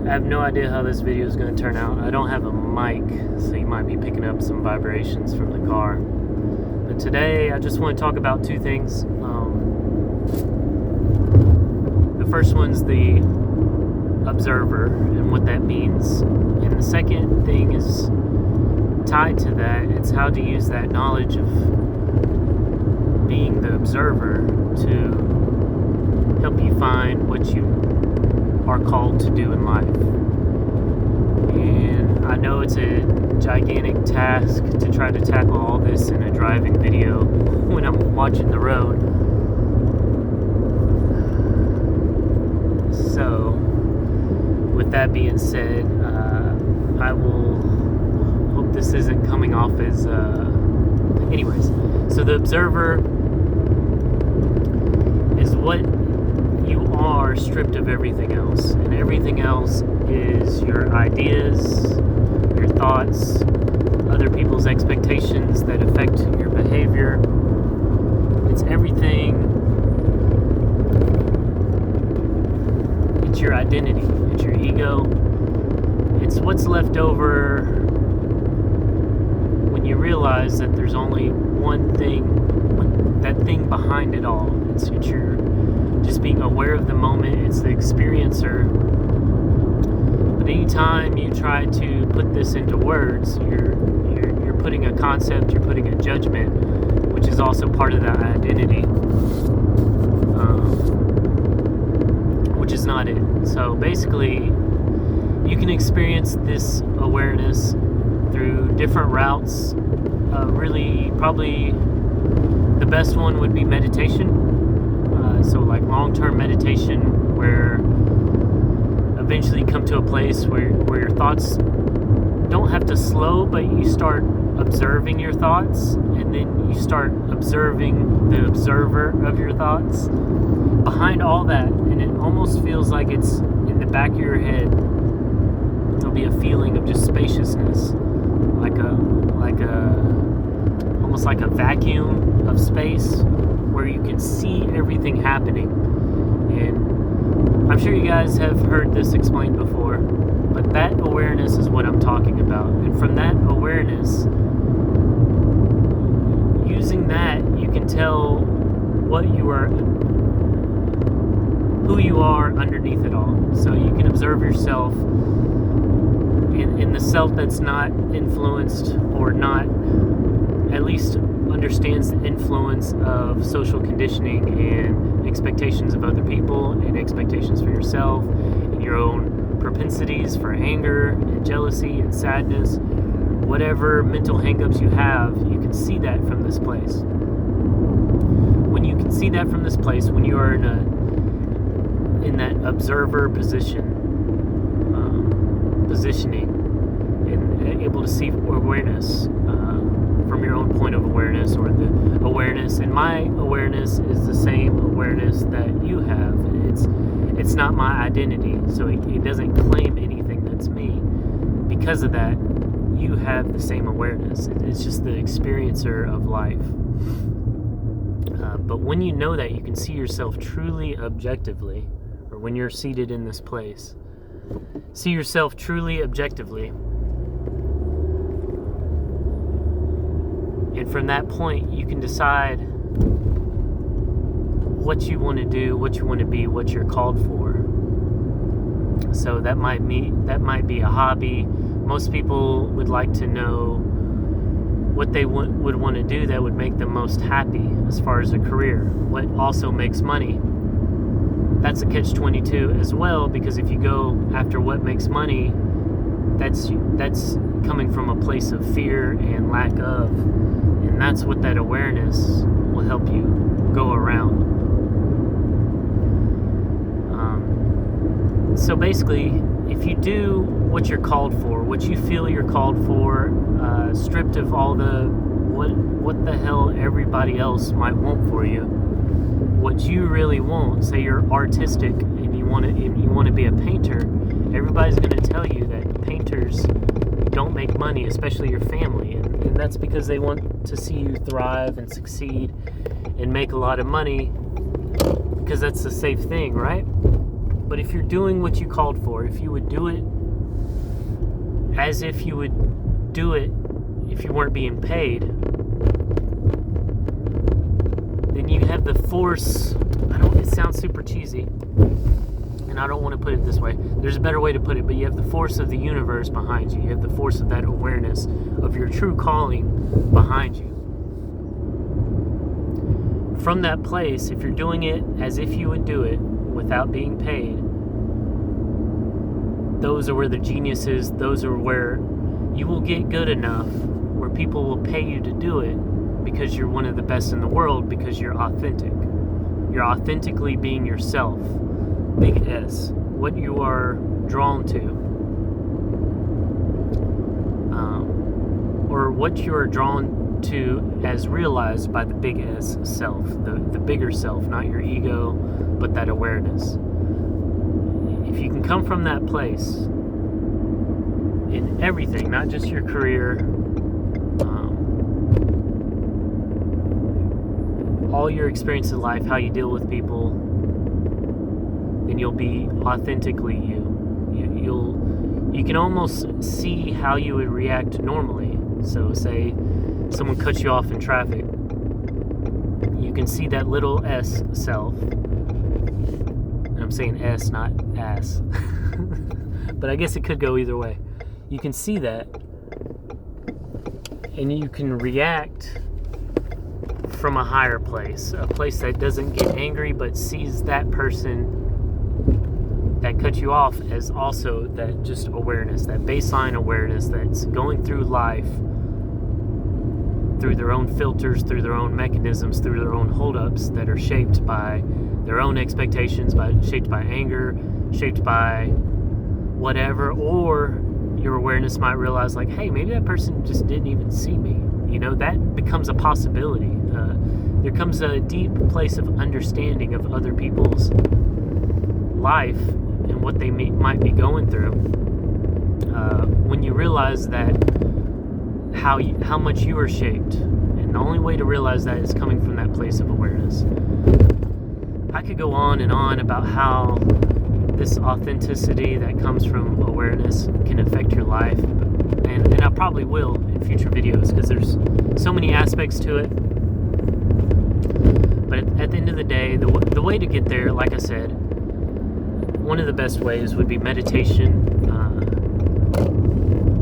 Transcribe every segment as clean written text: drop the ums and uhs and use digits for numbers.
I have no idea how this video is going to turn out. I don't have a mic, so you might be picking up some vibrations from the car. But today, I just want to talk about two things. The first one's the observer and what that means. And the second thing is tied to that. It's how to use that knowledge of being the observer to help you find what you are called to do in life. And I know it's a gigantic task to try to tackle all this in a driving video when I'm watching the road. So, with that being said, I will hope this isn't coming off as... Anyways, so the observer is what you are stripped of everything else. And everything else is your ideas, your thoughts, other people's expectations that affect your behavior. It's everything. It's your identity. It's your ego. It's what's left over when you realize that there's only one thing, that thing behind it all. It's your just being aware of the moment. It's the experiencer. But anytime you try to put this into words, you're putting a concept, you're putting a judgment, which is also part of that identity, which is not it. So basically, you can experience this awareness through different routes. Really, probably the best one would be meditation. So like long-term meditation, where eventually you come to a place where your thoughts don't have to slow, but you start observing your thoughts, and then you start observing the observer of your thoughts. Behind all that, and it almost feels like it's in the back of your head, there'll be a feeling of just spaciousness, almost like a vacuum of space where you can see everything happening. And I'm sure you guys have heard this explained before, but that awareness is what I'm talking about. And from that awareness, using that, you can tell who you are underneath it all. So you can observe yourself in the self that's not influenced, or not, at least understands the influence of social conditioning and expectations of other people, and expectations for yourself, and your own propensities for anger and jealousy and sadness. Whatever mental hangups you have, you can see that from this place. When you can see that from this place, when you are in that observer positioning, and able to see awareness from your own point of awareness, or the awareness. And my awareness is the same awareness that you have. It's not my identity, so it doesn't claim anything that's me. Because of that, you have the same awareness. It's just the experiencer of life. But when you know that, you can see yourself truly objectively, or when you're seated in this place, see yourself truly objectively. And from that point, you can decide what you want to do, what you want to be, what you're called for. So that might be a hobby. Most people would like to know what they would want to do that would make them most happy as far as a career. What also makes money. That's a catch-22 as well, because if you go after what makes money, that's coming from a place of fear and lack of. And that's what that awareness will help you go around. So basically, if you do what you're called for, what you feel you're called for, stripped of all the what the hell everybody else might want for you, what you really want. Say you're artistic and you want to be a painter. Everybody's going to tell you that painters don't make money, especially your family, and that's because they want to see you thrive and succeed and make a lot of money, because that's the safe thing, right? But if you're doing what you called for, if you would do it as if you would do it if you weren't being paid, then you have the force. It sounds super cheesy, and I don't want to put it this way. There's a better way to put it, but you have the force of the universe behind you. You have the force of that awareness of your true calling behind you. From that place, if you're doing it as if you would do it without being paid, those are where the genius is. Those are where you will get good enough where people will pay you to do it because you're one of the best in the world, because you're authentic. You're authentically being yourself. Big S. What you are drawn to. Or what you are drawn to as realized by the big S self. The bigger self, not your ego, but that awareness. If you can come from that place in everything, not just your career, all your experiences in life, how you deal with people, then you'll be authentically you. You can almost see how you would react normally. So say someone cuts you off in traffic, you can see that little S self. And I'm saying S, not ass. But I guess it could go either way. You can see that, and you can react from a higher place, a place that doesn't get angry but sees that person that cut you off as also that just awareness, that baseline awareness that's going through life through their own filters, through their own mechanisms, through their own holdups that are shaped by their own expectations, shaped by anger, shaped by whatever. Or your awareness might realize, like, hey, maybe that person just didn't even see me. That becomes a possibility. There comes a deep place of understanding of other people's life and what they might be going through. When you realize that how much you are shaped, and the only way to realize that is coming from that place of awareness. I could go on and on about how this authenticity that comes from awareness can affect your life, and I probably will in future videos because there's so many aspects to it. But at the end of the day, the way to get there, like I said, one of the best ways would be meditation.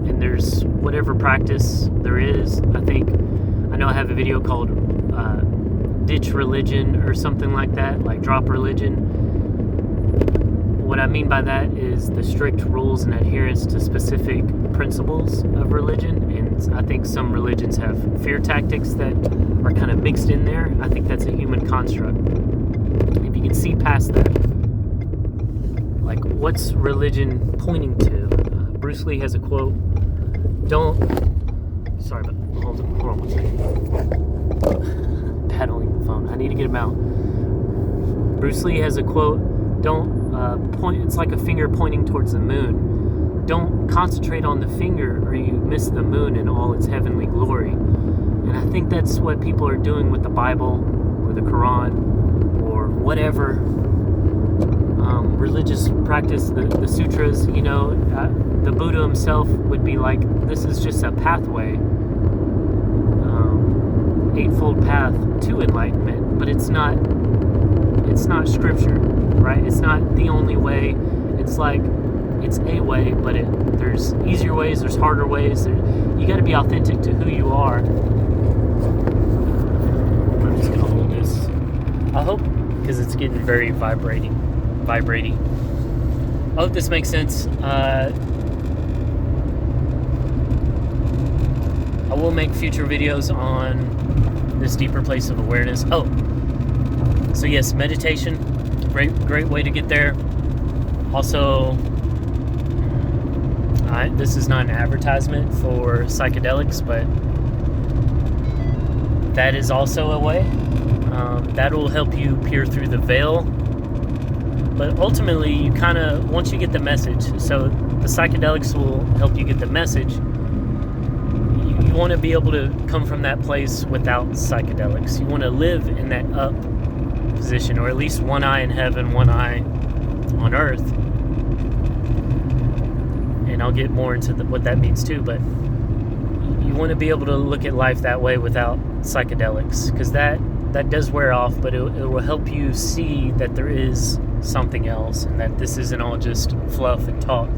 And there's whatever practice there is. I know I have a video called Ditch Religion or something like that, like Drop Religion. What I mean by that is the strict rules and adherence to specific principles of religion. And I think some religions have fear tactics that are kind of mixed in there. I think that's a human construct. If you can see past that, like, what's religion pointing to? Bruce Lee has a quote. Hold on one second. Paddling the phone. I need to get him out. Bruce Lee has a quote. Don't point. It's like a finger pointing towards the moon. Don't concentrate on the finger, or you miss the moon in all its heavenly glory. And I think that's what people are doing with the Bible or the Quran or whatever religious practice, the sutras. The Buddha himself would be like, this is just a pathway, eightfold path to enlightenment, but it's not scripture, right? It's not the only way. It's like, it's a way, but there's easier ways, there's harder ways. You got to be authentic to who you are. I'm just gonna hold this, I hope, because it's getting very vibrating. I hope this makes sense. I will make future videos on this deeper place of awareness. So yes, meditation, great way to get there. Also, this is not an advertisement for psychedelics, but that is also a way. That will help you peer through the veil. But ultimately, you kind of, once you get the message, so the psychedelics will help you get the message. You want to be able to come from that place without psychedelics. You want to live in that up position, or at least one eye in heaven, one eye on on Earth. And I'll get more into what that means too, but you want to be able to look at life that way without psychedelics, because that does wear off, but it will help you see that there is something else and that this isn't all just fluff and talk.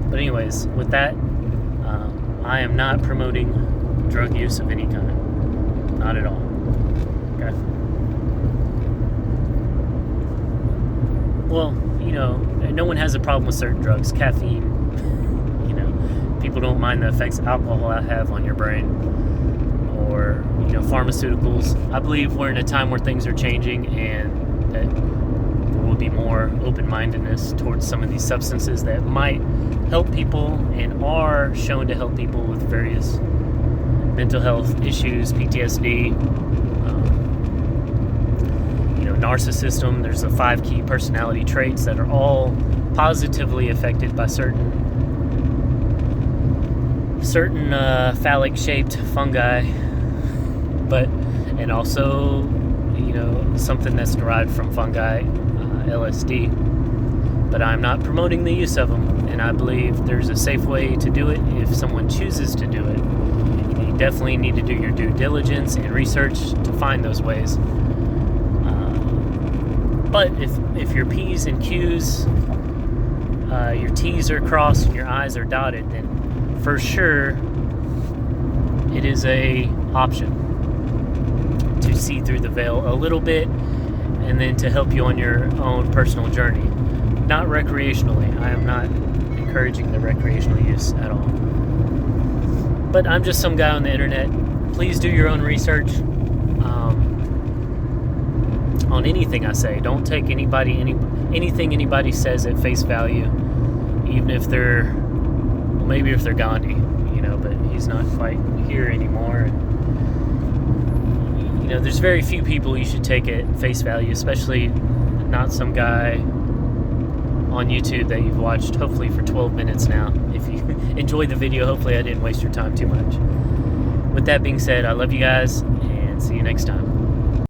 But anyways, with that, I am not promoting drug use of any kind. Not at all. Okay. Well, no one has a problem with certain drugs. Caffeine, people don't mind the effects alcohol have on your brain, or pharmaceuticals. I believe we're in a time where things are changing, and that there will be more open-mindedness towards some of these substances that might help people and are shown to help people with various mental health issues, PTSD, narcissism. There's the 5 key personality traits that are all positively affected by certain phallic-shaped fungi, and also something that's derived from fungi, LSD. But I'm not promoting the use of them, and I believe there's a safe way to do it if someone chooses to do it. You definitely need to do your due diligence and research to find those ways. But if your P's and Q's, your T's are crossed and your I's are dotted, then for sure it is a option to see through the veil a little bit, and then to help you on your own personal journey. Not recreationally. I am not encouraging the recreational use at all. But I'm just some guy on the internet. Please do your own research on anything I say. Don't take anything anybody says at face value, even if maybe if they're Gandhi, but he's not quite here anymore. And, there's very few people you should take at face value, especially not some guy on YouTube that you've watched hopefully for 12 minutes now. If you enjoyed the video, hopefully I didn't waste your time too much. With that being said, I love you guys, and see you next time.